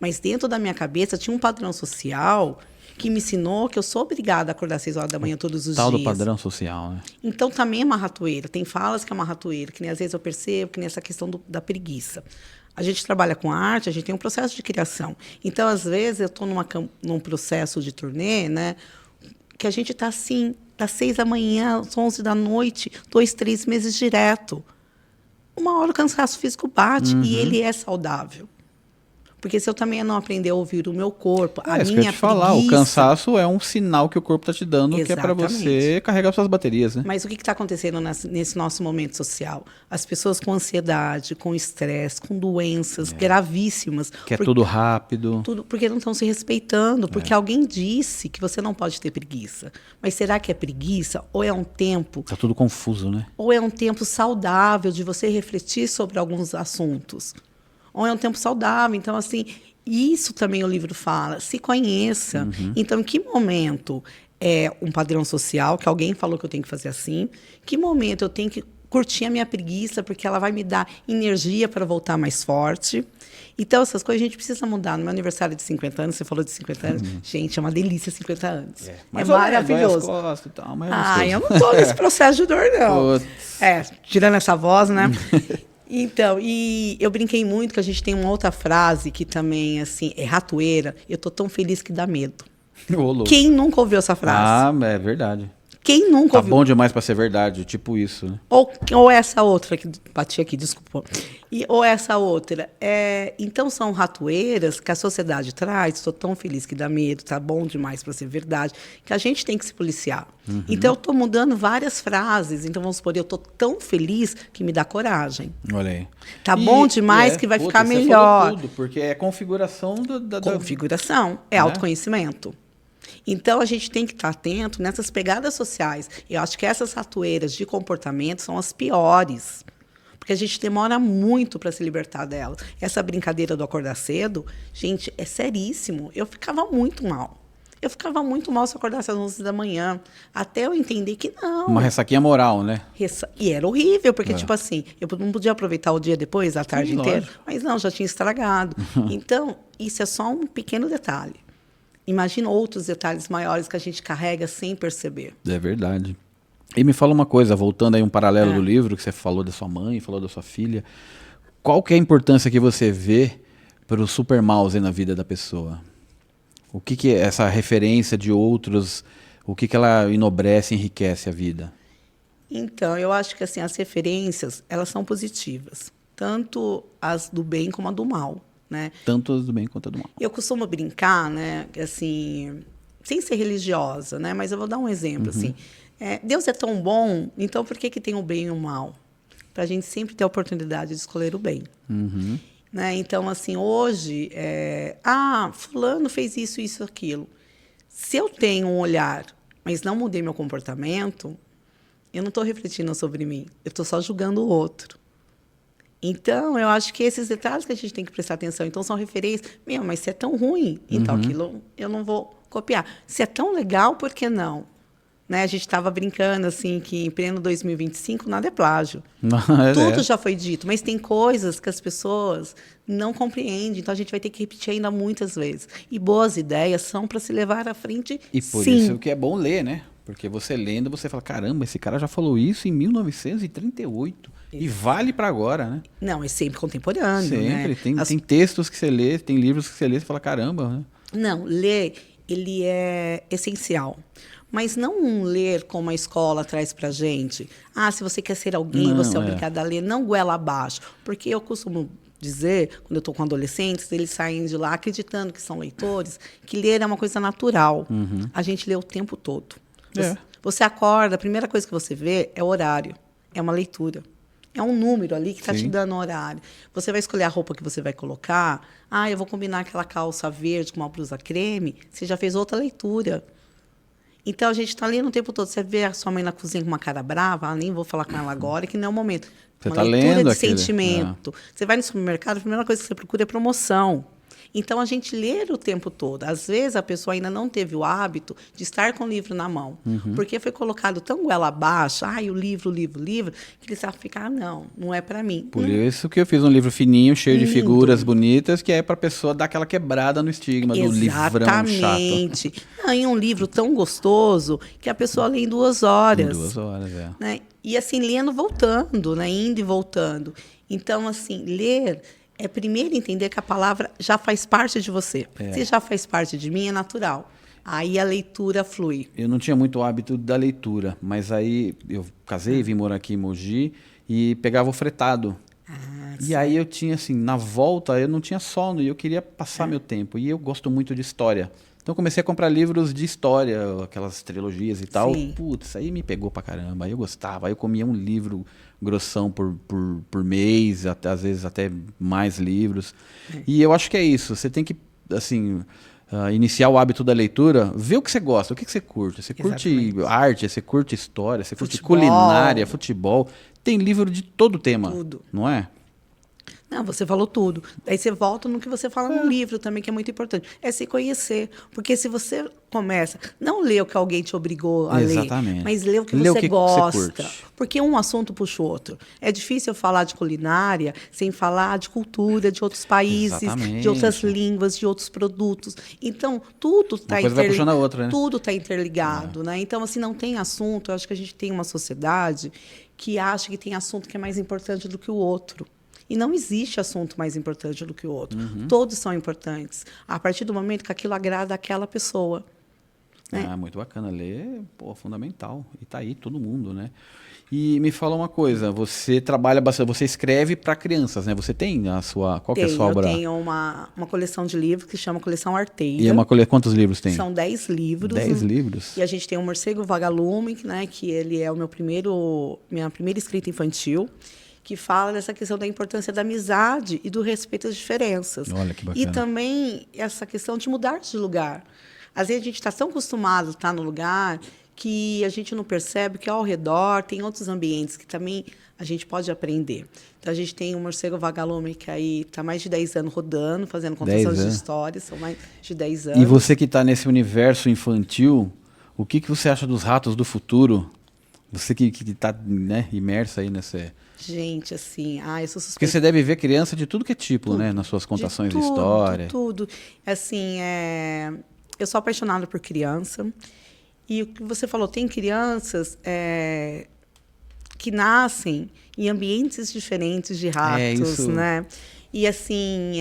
Speaker 2: Mas dentro da minha cabeça tinha um padrão social que me ensinou que eu sou obrigada a acordar às 6 horas da manhã todos os
Speaker 1: Tal
Speaker 2: dias.
Speaker 1: do padrão social, né?
Speaker 2: Então, também é uma ratoeira. Tem falas que é uma ratoeira, que nem às vezes eu percebo, que nem essa questão da preguiça. A gente trabalha com arte, a gente tem um processo de criação. Então, às vezes, eu estou num processo de turnê, né, que a gente está assim, das 6 da manhã às 11 da noite, 2, 3 meses direto. Uma hora o cansaço físico bate e ele é saudável. Porque se eu também não aprender a ouvir o meu corpo, a
Speaker 1: Isso que eu ia
Speaker 2: minha
Speaker 1: te falar, o
Speaker 2: preguiça...
Speaker 1: cansaço é um sinal que o corpo está te dando, que é para
Speaker 2: Exatamente.
Speaker 1: você carregar suas baterias, né?
Speaker 2: Mas o que está acontecendo nesse nosso momento social? As pessoas com ansiedade, com estresse, com doenças gravíssimas.
Speaker 1: Que é tudo rápido.
Speaker 2: Tudo porque não estão se respeitando, porque alguém disse que você não pode ter preguiça. Mas será que é preguiça ou é um tempo?
Speaker 1: Tá tudo confuso, né?
Speaker 2: Ou é um tempo saudável de você refletir sobre alguns assuntos? Ou é um tempo saudável? Então, assim, isso também o livro fala. Se conheça. Então, em que momento é um padrão social, que alguém falou que eu tenho que fazer assim? Que momento eu tenho que curtir a minha preguiça, porque ela vai me dar energia para voltar mais forte? Então, essas coisas a gente precisa mudar. No meu aniversário de 50 anos, você falou de 50 anos, gente, é uma delícia 50 anos. É maravilhoso.
Speaker 1: Dói as costas e tal, mas é
Speaker 2: Eu
Speaker 1: gostoso.
Speaker 2: não estou nesse processo de dor, não.
Speaker 1: Putz.
Speaker 2: Tirando essa voz, né? Então, e eu brinquei muito que a gente tem uma outra frase que também, assim, é ratoeira. Eu tô tão feliz que dá medo.
Speaker 1: Ô, louco.
Speaker 2: Quem nunca ouviu essa frase?
Speaker 1: Ah, é verdade.
Speaker 2: Quem nunca
Speaker 1: Tá
Speaker 2: ouviu?
Speaker 1: bom demais pra ser verdade, tipo isso, né?
Speaker 2: Ou essa outra, que bati aqui, desculpa. Ou essa outra. Então, são ratoeiras que a sociedade traz. Estou tão feliz que dá medo, tá bom demais para ser verdade, que a gente tem que se policiar. Então, eu estou mudando várias frases. Então, vamos supor, eu estou tão feliz que me dá coragem.
Speaker 1: Olha aí.
Speaker 2: Tá bom demais que vai ficar
Speaker 1: você
Speaker 2: melhor.
Speaker 1: falou tudo, porque é configuração da
Speaker 2: Configuração, é autoconhecimento. Então, a gente tem que estar atento nessas pegadas sociais. Eu acho que essas ratoeiras de comportamento são as piores, porque a gente demora muito para se libertar delas. Essa brincadeira do acordar cedo, gente, é seríssimo. Eu ficava muito mal. Eu ficava muito mal se eu acordasse às 11 da manhã, até eu entender que não.
Speaker 1: Uma ressaquinha moral, né?
Speaker 2: E era horrível, porque, tipo assim, eu não podia aproveitar o dia depois, a tarde inteira.
Speaker 1: Lógico.
Speaker 2: Mas não, já tinha estragado. Então, isso é só um pequeno detalhe. Imagina outros detalhes maiores que a gente carrega sem perceber.
Speaker 1: É verdade. E me fala uma coisa, voltando aí um paralelo do livro, que você falou da sua mãe, falou da sua filha. Qual que é a importância que você vê para o super mouse na vida da pessoa? O que é essa referência de outros, o que ela enobrece, enriquece a vida?
Speaker 2: Então, eu acho que assim, as referências, elas são positivas. Tanto as do bem como a do mal. Né?
Speaker 1: Tanto as do bem quanto as do mal.
Speaker 2: Eu costumo brincar, né, assim, sem ser religiosa, né, mas eu vou dar um exemplo. Assim, Deus é tão bom, então por que tem o bem e o mal? Para a gente sempre ter a oportunidade de escolher o bem. Né? Então, assim, hoje, fulano fez isso, isso, aquilo. Se eu tenho um olhar, mas não mudei meu comportamento, eu não estou refletindo sobre mim, eu estou só julgando o outro. Então, eu acho que esses detalhes que a gente tem que prestar atenção. Então, são referências. Mas se é tão ruim, então aquilo eu não vou copiar. Se é tão legal, por que não? Né? A gente estava brincando, assim, que em pleno 2025 nada é plágio. Tudo já foi dito, mas tem coisas que as pessoas não compreendem. Então, a gente vai ter que repetir ainda muitas vezes. E boas ideias são para se levar à frente,
Speaker 1: E por
Speaker 2: sim.
Speaker 1: isso que é bom ler, né? Porque você lendo, você fala, caramba, esse cara já falou isso em 1938. E vale para agora, né?
Speaker 2: Não, é sempre contemporâneo.
Speaker 1: Sempre.
Speaker 2: Né?
Speaker 1: Tem textos que você lê, tem livros que você lê e fala, caramba, né?
Speaker 2: Não, ler, ele é essencial. Mas não um ler como a escola traz pra gente. Se você quer ser alguém, você é obrigado a ler. Não goela abaixo. Porque eu costumo dizer, quando eu estou com adolescentes, eles saem de lá acreditando que são leitores, que ler é uma coisa natural. A gente lê o tempo todo. Você acorda, a primeira coisa que você vê é o horário. É uma leitura. É um número ali que está te dando horário. Você vai escolher a roupa que você vai colocar. Eu vou combinar aquela calça verde com uma blusa creme. Você já fez outra leitura. Então, a gente está lendo o tempo todo. Você vê a sua mãe na cozinha com uma cara brava. Nem vou falar com ela agora, que não é o momento.
Speaker 1: Você
Speaker 2: uma
Speaker 1: tá
Speaker 2: leitura
Speaker 1: lendo
Speaker 2: de
Speaker 1: aquele,
Speaker 2: sentimento. Você vai no supermercado, a primeira coisa que você procura é promoção. Então, a gente lê o tempo todo. Às vezes, a pessoa ainda não teve o hábito de estar com o livro na mão. Porque foi colocado tão goela abaixo, o livro, que eles ficam, não é para mim.
Speaker 1: Por isso que eu fiz um livro fininho, cheio de figuras bonitas, que é para a pessoa dar aquela quebrada no estigma do livrão chato.
Speaker 2: Exatamente. Em um livro tão gostoso que a pessoa lê em 2 horas.
Speaker 1: Em 2 horas,
Speaker 2: né? E assim, lendo, voltando, né? Indo e voltando. Então, assim, ler é primeiro entender que a palavra já faz parte de você. Se já faz parte de mim, é natural. Aí a leitura flui.
Speaker 1: Eu não tinha muito hábito da leitura, mas aí eu casei, vim morar aqui em Mogi e pegava o fretado. E aí eu tinha assim, na volta eu não tinha sono e eu queria passar meu tempo. E eu gosto muito de história. Então eu comecei a comprar livros de história, aquelas trilogias e tal.
Speaker 2: Sim.
Speaker 1: Putz, aí me pegou pra caramba. Aí eu gostava. Aí eu comia um livro grossão por mês, às vezes até mais livros. E eu acho que é isso. Você tem que, assim, iniciar o hábito da leitura, ver o que você gosta, o que você curte. Você curte arte, você curte história, você curte culinária, futebol. Tem livro de todo tema, não é?
Speaker 2: Não, você falou tudo. Aí você volta no que você fala no livro também, que é muito importante. É se conhecer. Porque se você começa, não lê o que alguém te obrigou a ler, mas lê o que você gosta. Porque um assunto puxa o outro. É difícil falar de culinária sem falar de cultura, de outros países, de outras línguas, de outros produtos. Então, tudo está
Speaker 1: interligado. Né?
Speaker 2: Tudo está interligado. Né? Então, assim, não tem assunto. Eu acho que a gente tem uma sociedade que acha que tem assunto que é mais importante do que o outro. E não existe assunto mais importante do que o outro. Todos são importantes. A partir do momento que aquilo agrada aquela pessoa. né?
Speaker 1: Ah, muito bacana. Ler, pô, fundamental. E tá aí todo mundo, né? E me fala uma coisa, você trabalha bastante, você escreve para crianças, né? Você tem a sua, qual que é a sua
Speaker 2: Eu
Speaker 1: obra?
Speaker 2: tenho uma coleção de livros que chama Coleção Arteira.
Speaker 1: E é quantos livros tem?
Speaker 2: São 10 livros.
Speaker 1: 10 livros?
Speaker 2: E a gente tem o Morcego Vagalume, né, que ele é minha primeira escrita infantil, que fala dessa questão da importância da amizade e do respeito às diferenças.
Speaker 1: Olha que bacana.
Speaker 2: E também essa questão de mudar de lugar. Às vezes a gente está tão acostumado a estar no lugar que a gente não percebe que ao redor tem outros ambientes que também a gente pode aprender. Então, a gente tem o Morcego Vagalume, que aí está mais de 10 anos rodando, fazendo contação de histórias, são mais de 10 anos.
Speaker 1: E você que está nesse universo infantil, o que você acha dos ratos do futuro? Você que está, né, imersa aí nessa...
Speaker 2: Gente, assim, eu sou suspeita.
Speaker 1: Porque você deve ver criança de tudo que é tipo, né? Nas suas contações de história.
Speaker 2: Tudo. Assim, eu sou apaixonada por criança. E o que você falou, tem crianças que nascem em ambientes diferentes de ratos, né? E, assim,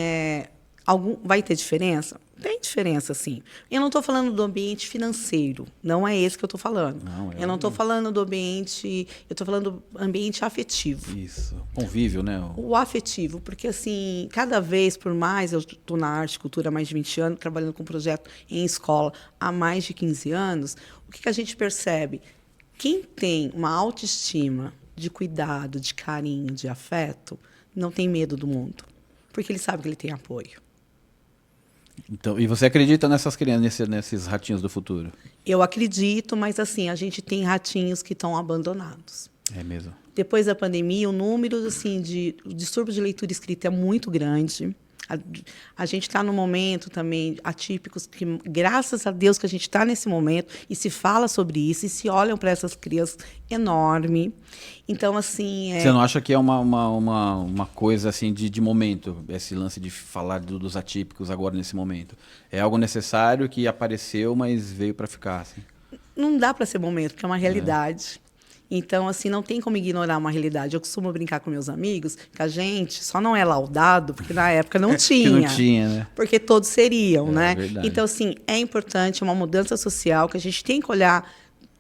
Speaker 2: vai ter diferença? Tem diferença, sim. Eu não estou falando do ambiente financeiro, não é esse que eu estou falando. Eu não estou falando do ambiente, eu estou falando do ambiente afetivo.
Speaker 1: Isso, convívio, né?
Speaker 2: O afetivo, porque assim, cada vez, por mais, eu estou na arte e cultura há mais de 20 anos, trabalhando com projeto em escola há mais de 15 anos, o que a gente percebe? Quem tem uma autoestima de cuidado, de carinho, de afeto, não tem medo do mundo, porque ele sabe que ele tem apoio.
Speaker 1: Então, e você acredita nessas crianças, nesses ratinhos do futuro?
Speaker 2: Eu acredito, mas assim, a gente tem ratinhos que estão abandonados.
Speaker 1: É mesmo?
Speaker 2: Depois da pandemia, o número assim, de distúrbio de leitura escrita é muito grande. A gente está num momento também atípicos que, graças a Deus que a gente está nesse momento e se fala sobre isso e se olham para essas crianças enorme. Então, assim...
Speaker 1: Você não acha que é uma coisa assim de momento, esse lance de falar dos atípicos agora nesse momento? É algo necessário que apareceu, mas veio para ficar, assim?
Speaker 2: Não dá para ser momento, porque é uma realidade. Então, assim, não tem como ignorar uma realidade. Eu costumo brincar com meus amigos que a gente só não é laudado porque na época não tinha.
Speaker 1: Que não tinha, né?
Speaker 2: Porque todos seriam, né?
Speaker 1: Verdade.
Speaker 2: Então, assim, é importante, é uma mudança social que a gente tem que olhar,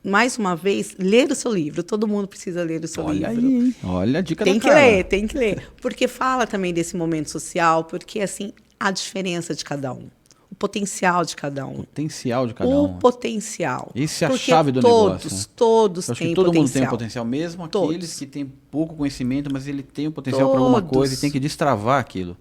Speaker 2: mais uma vez, ler o seu livro. Todo mundo precisa ler o seu livro.
Speaker 1: Olha aí, olha a dica da
Speaker 2: Carla. Tem que ler. Porque fala também desse momento social, porque, assim, a diferença de cada um. O potencial de cada um.
Speaker 1: Potencial de cada um.
Speaker 2: O potencial.
Speaker 1: Isso é a chave do negócio. Né?
Speaker 2: Todos
Speaker 1: Eu acho
Speaker 2: têm
Speaker 1: que todo
Speaker 2: potencial.
Speaker 1: mundo tem potencial, mesmo
Speaker 2: Todos.
Speaker 1: aqueles que têm pouco conhecimento, mas ele tem o potencial para alguma coisa e tem que destravar aquilo.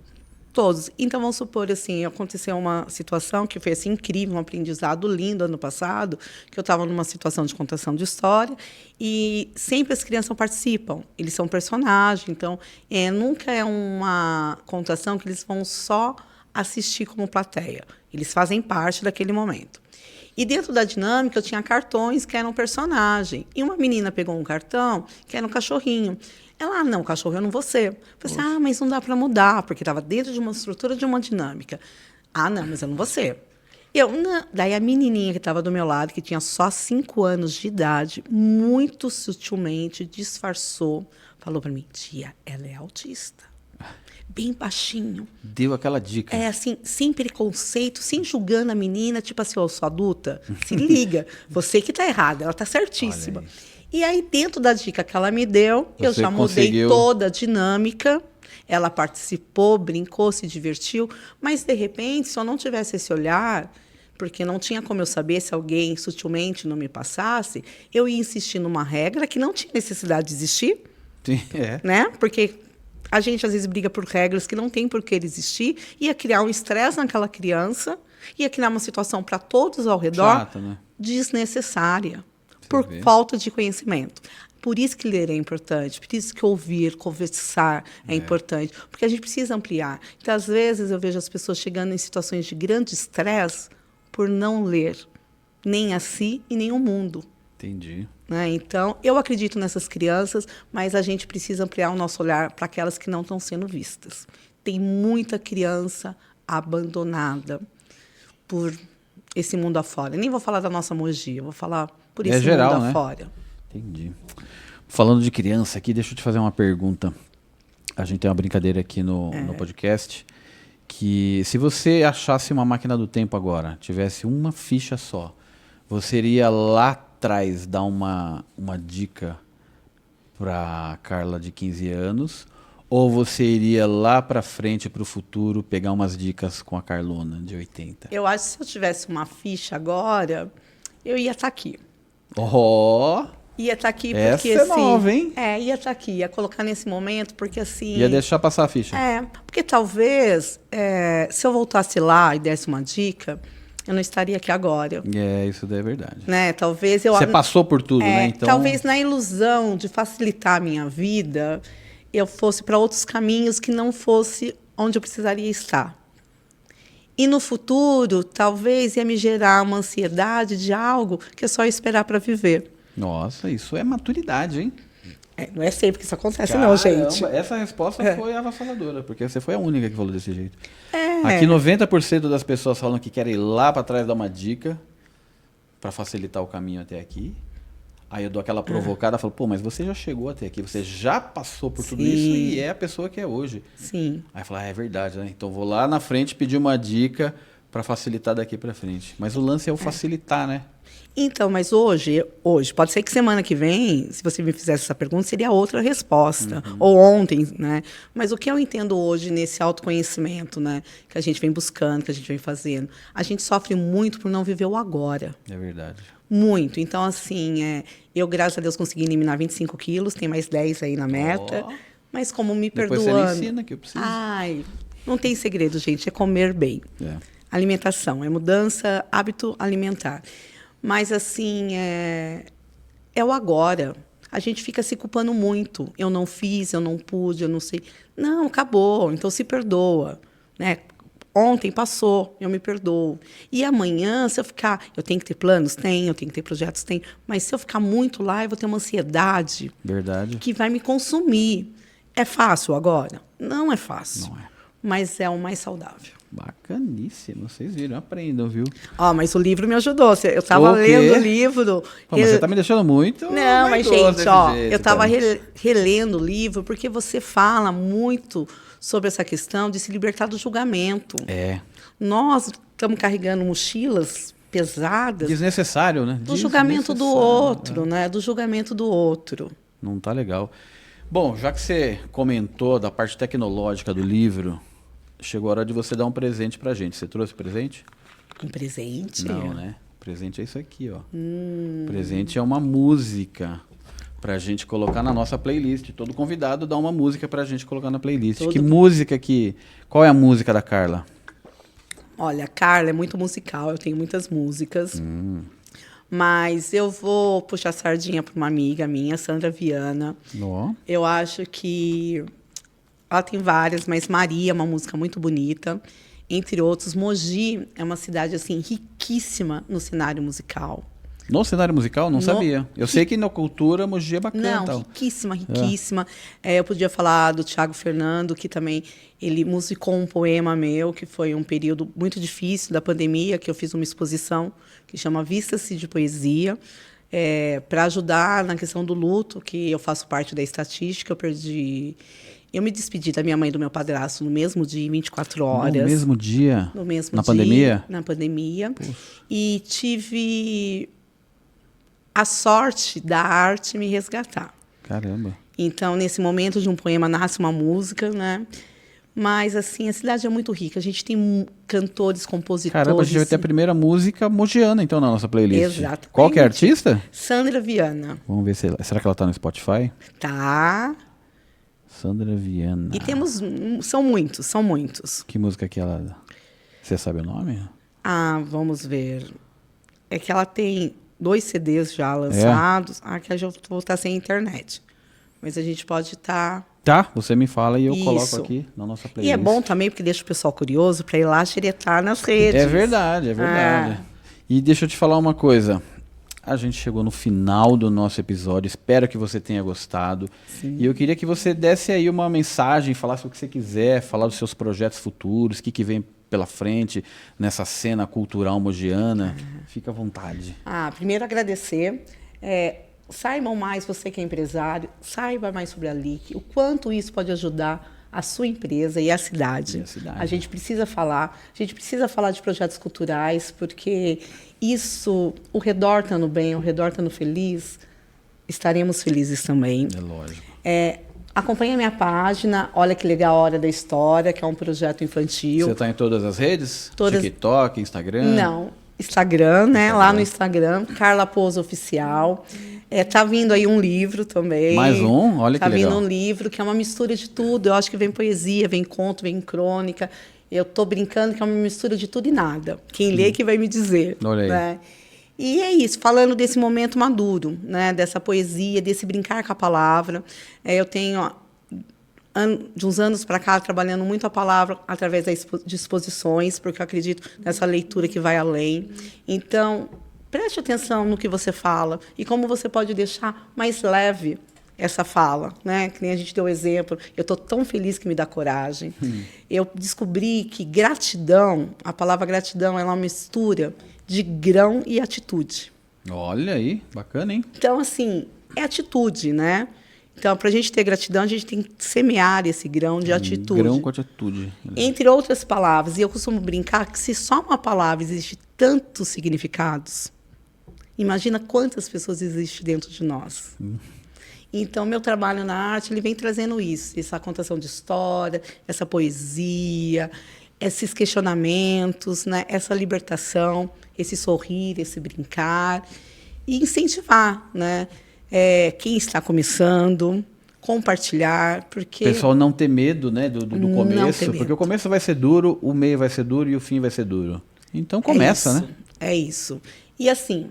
Speaker 2: Todos. Então, vamos supor, assim, aconteceu uma situação que foi, assim, incrível, um aprendizado lindo ano passado, que eu estava numa situação de contação de história e sempre as crianças participam. Eles são personagens, então, nunca é uma contação que eles vão só assistir como plateia. Eles fazem parte daquele momento. E dentro da dinâmica, eu tinha cartões que eram personagem. E uma menina pegou um cartão que era um cachorrinho. Ela, não, cachorro eu não vou ser. Eu falei assim, mas não dá para mudar, porque estava dentro de uma estrutura de uma dinâmica. Não, mas eu não vou ser. Não. Daí a menininha que estava do meu lado, que tinha só 5 anos de idade, muito sutilmente disfarçou, falou para mim, tia, ela é autista. Bem baixinho.
Speaker 1: Deu aquela dica.
Speaker 2: Assim, sem preconceito, sem julgando a menina, tipo assim, eu sou adulta, se liga, você que está errada, ela está certíssima. E aí, dentro da dica que ela me deu, eu já mudei toda a dinâmica, ela participou, brincou, se divertiu, mas, de repente, se eu não tivesse esse olhar, porque não tinha como eu saber se alguém sutilmente não me passasse, eu ia insistir numa regra que não tinha necessidade de existir.
Speaker 1: Sim,
Speaker 2: né? Porque a gente, às vezes, briga por regras que não tem por que existir, ia criar um estresse naquela criança, ia criar uma situação para todos ao redor
Speaker 1: chata, né?
Speaker 2: Desnecessária, por falta de conhecimento. Por isso que ler é importante, por isso que ouvir, conversar é importante, porque a gente precisa ampliar. Então, às vezes, eu vejo as pessoas chegando em situações de grande estresse por não ler nem a si e nem o mundo.
Speaker 1: Entendi.
Speaker 2: Né? Então, eu acredito nessas crianças, mas a gente precisa ampliar o nosso olhar para aquelas que não estão sendo vistas. Tem muita criança abandonada por esse mundo afora. Nem vou falar da nossa Mogi, eu vou falar por esse
Speaker 1: geral,
Speaker 2: mundo
Speaker 1: né?
Speaker 2: afora.
Speaker 1: Entendi. Falando de criança aqui, deixa eu te fazer uma pergunta. A gente tem uma brincadeira aqui no podcast, que se você achasse uma máquina do tempo agora, tivesse uma ficha só, Você iria lá atrás dar uma dica para Carla de 15 anos? Ou você iria lá para frente, para o futuro, pegar umas dicas com a Carlona de 80?
Speaker 2: Eu acho que se eu tivesse uma ficha agora, eu ia estar aqui.
Speaker 1: Oh,
Speaker 2: Ia estar aqui
Speaker 1: essa
Speaker 2: porque,
Speaker 1: é
Speaker 2: assim...
Speaker 1: nova, hein?
Speaker 2: Ia estar aqui, ia colocar nesse momento, porque assim...
Speaker 1: Ia deixar passar a ficha.
Speaker 2: Porque talvez, se eu voltasse lá e desse uma dica, eu não estaria aqui agora.
Speaker 1: Isso daí é verdade.
Speaker 2: Né? Talvez eu...
Speaker 1: Você passou por tudo, né? Então...
Speaker 2: Talvez na ilusão de facilitar a minha vida, eu fosse para outros caminhos que não fosse onde eu precisaria estar. E no futuro, talvez ia me gerar uma ansiedade de algo que é só esperar para viver.
Speaker 1: Nossa, isso é maturidade, hein?
Speaker 2: Não é sempre que isso acontece,
Speaker 1: Caramba,
Speaker 2: não, gente.
Speaker 1: essa resposta foi avassaladora, porque você foi a única que falou desse jeito. Aqui 90% das pessoas falam que querem ir lá para trás dar uma dica para facilitar o caminho até aqui. Aí eu dou aquela provocada, falo, pô, mas você já chegou até aqui, você já passou por tudo isso e é a pessoa que é hoje.
Speaker 2: Sim.
Speaker 1: Aí fala, é verdade, né? Então vou lá na frente pedir uma dica para facilitar daqui para frente. Mas o lance é o facilitar, né?
Speaker 2: Então, mas hoje, pode ser que semana que vem, se você me fizesse essa pergunta, seria outra resposta. Ou ontem, né? Mas o que eu entendo hoje nesse autoconhecimento, né? Que a gente vem buscando, que a gente vem fazendo, a gente sofre muito por não viver o agora.
Speaker 1: É verdade.
Speaker 2: Muito. Então, assim, eu, graças a Deus, consegui eliminar 25 quilos, tem mais 10 aí na meta. Mas como me
Speaker 1: Depois
Speaker 2: perdoando...
Speaker 1: você me ensina que eu preciso.
Speaker 2: Ai, não tem segredo, gente, é comer bem. Alimentação, é mudança, hábito alimentar. Mas, assim, é o agora. A gente fica se culpando muito. Eu não fiz, eu não pude, eu não sei. Não, acabou, então se perdoa, né? Ontem passou, eu me perdoo. E amanhã, se eu ficar... Eu tenho que ter planos? Tenho. Eu tenho que ter projetos? Tenho. Mas se eu ficar muito lá, eu vou ter uma ansiedade...
Speaker 1: Verdade.
Speaker 2: Que vai me consumir. É fácil agora? Não é fácil.
Speaker 1: Não é.
Speaker 2: Mas é o mais saudável.
Speaker 1: Bacaníssimo. Vocês viram, aprendam, viu?
Speaker 2: Mas o livro me ajudou. Eu estava lendo o livro...
Speaker 1: Mas você está me deixando muito...
Speaker 2: Não, mas, gente, eu estava
Speaker 1: relendo
Speaker 2: relendo o livro porque você fala muito... sobre essa questão de se libertar do julgamento. Nós estamos carregando mochilas pesadas...
Speaker 1: Desnecessário, né?
Speaker 2: Do julgamento do outro, né? Do julgamento do outro.
Speaker 1: Não tá legal. Bom, já que você comentou da parte tecnológica do livro, chegou a hora de você dar um presente pra gente. Você trouxe presente?
Speaker 2: Um presente?
Speaker 1: Não, né? Presente é isso aqui, ó. Presente é uma música... pra gente colocar na nossa playlist. Todo convidado dá uma música pra gente colocar na playlist. Que música que... Qual é a música da Carla?
Speaker 2: Olha, a Carla é muito musical, eu tenho muitas músicas. Mas eu vou puxar a sardinha para uma amiga minha, Sandra Viana. Eu acho que... Ela tem várias, mas Maria é uma música muito bonita. Entre outros, Mogi é uma cidade, assim, riquíssima no cenário musical.
Speaker 1: No cenário musical? Não sabia. Eu sei que na cultura Mogi é bacana.
Speaker 2: Não, riquíssima, riquíssima. Eu podia falar do Thiago Fernando, que também ele musicou um poema meu, que foi um período muito difícil da pandemia, que eu fiz uma exposição que chama Vista-se de Poesia, para ajudar na questão do luto, que eu faço parte da estatística. Eu me despedi da minha mãe e do meu padrasto no mesmo dia, em 24 horas.
Speaker 1: No mesmo dia?
Speaker 2: No mesmo
Speaker 1: na
Speaker 2: dia.
Speaker 1: Pandemia?
Speaker 2: Na pandemia.
Speaker 1: Puxa.
Speaker 2: E tive... a sorte da arte me resgatar.
Speaker 1: Caramba.
Speaker 2: Então, nesse momento de um poema nasce uma música, né? Mas, assim, a cidade é muito rica. A gente tem cantores, compositores...
Speaker 1: Caramba, a gente vai ter a primeira música mogiana, então, na nossa playlist.
Speaker 2: Exatamente.
Speaker 1: Qual que é a artista?
Speaker 2: Sandra Viana.
Speaker 1: Vamos ver se será que ela tá no Spotify?
Speaker 2: Tá.
Speaker 1: Sandra Viana.
Speaker 2: E temos... São muitos.
Speaker 1: Que música que ela... Você sabe o nome?
Speaker 2: Vamos ver. É que ela tem 2 CDs já lançados. Que eu vou estar sem internet. Mas a gente pode estar...
Speaker 1: Tá, você me fala e eu coloco aqui na nossa playlist.
Speaker 2: E é bom também, porque deixa o pessoal curioso para ir lá xeretar nas redes.
Speaker 1: É verdade. E deixa eu te falar uma coisa. A gente chegou no final do nosso episódio. Espero que você tenha gostado.
Speaker 2: Sim.
Speaker 1: E eu queria que você desse aí uma mensagem, falasse o que você quiser, falar dos seus projetos futuros, o que vem pela frente nessa cena cultural mogiana. Fica à vontade.
Speaker 2: Primeiro agradecer. Saibam mais, você que é empresário, saiba mais sobre a LIC, o quanto isso pode ajudar a sua empresa e a cidade. A gente precisa falar de projetos culturais, porque isso, o redor estando bem, o redor estando feliz, estaremos felizes também.
Speaker 1: É lógico.
Speaker 2: Acompanhe a minha página, Olha Que Legal, A Hora da História, que é um projeto infantil.
Speaker 1: Você está em todas as redes?
Speaker 2: Todas.
Speaker 1: TikTok, Instagram?
Speaker 2: Não, Instagram, né? Lá no Instagram, Carla Pouso Oficial. Tá vindo aí um livro também.
Speaker 1: Mais um? Olha que legal.
Speaker 2: Tá vindo um livro que é uma mistura de tudo. Eu acho que vem poesia, vem conto, vem crônica. Eu tô brincando que é uma mistura de tudo e nada. Quem lê que vai me dizer.
Speaker 1: Olha aí.
Speaker 2: Né? E é isso, falando desse momento maduro, né? Dessa poesia, desse brincar com a palavra. Eu tenho, de uns anos para cá, trabalhando muito a palavra através de exposições, porque eu acredito nessa leitura que vai além. Então, preste atenção no que você fala e como você pode deixar mais leve essa fala, né? Que nem a gente deu exemplo. Eu estou tão feliz que me dá coragem. Eu descobri que gratidão, a palavra gratidão, ela é uma mistura de grão e atitude.
Speaker 1: Olha aí, bacana, hein?
Speaker 2: Então, assim, é atitude, né? Então, para a gente ter gratidão, a gente tem que semear esse grão de atitude.
Speaker 1: Grão com atitude.
Speaker 2: Entre outras palavras. E eu costumo brincar que se só uma palavra existe tantos significados, imagina quantas pessoas existem dentro de nós. Então, meu trabalho na arte, ele vem trazendo isso, essa contação de história, essa poesia, esses questionamentos, né? Essa libertação, esse sorrir, esse brincar, e incentivar, né? Quem está começando, compartilhar, porque...
Speaker 1: O pessoal não ter medo, né, do começo, porque o começo vai ser duro, o meio vai ser duro e o fim vai ser duro. Então começa, né?
Speaker 2: É isso. E assim,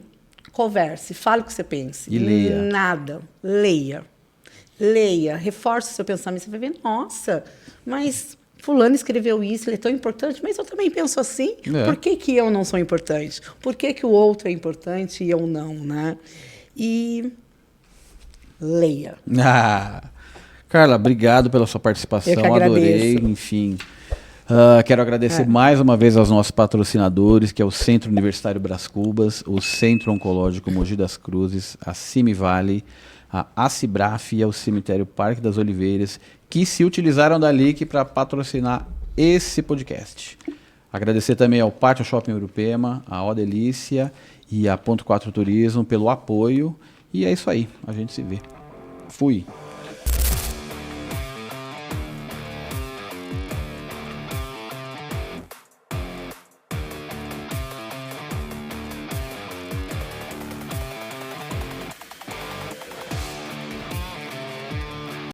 Speaker 2: converse, fale o que você pensa.
Speaker 1: E leia.
Speaker 2: Nada. Leia. Leia, reforce o seu pensamento. Você vai ver, nossa, mas fulano escreveu isso, ele é tão importante, mas eu também penso assim. Por que eu não sou importante? Por que o outro é importante e eu não, né? E leia.
Speaker 1: Carla, obrigado pela sua participação,
Speaker 2: eu que agradeço.
Speaker 1: Adorei, enfim. Quero agradecer mais uma vez aos nossos patrocinadores, que é o Centro Universitário Brás Cubas, o Centro Oncológico Mogi das Cruzes, a Cimivale, a Acibraf e o Cemitério Parque das Oliveiras, que se utilizaram da LIC para patrocinar esse podcast. Agradecer também ao Pátio Shopping Urupema, a Ó Delícia e a Ponto 4 Turismo pelo apoio. E é isso aí, a gente se vê. Fui!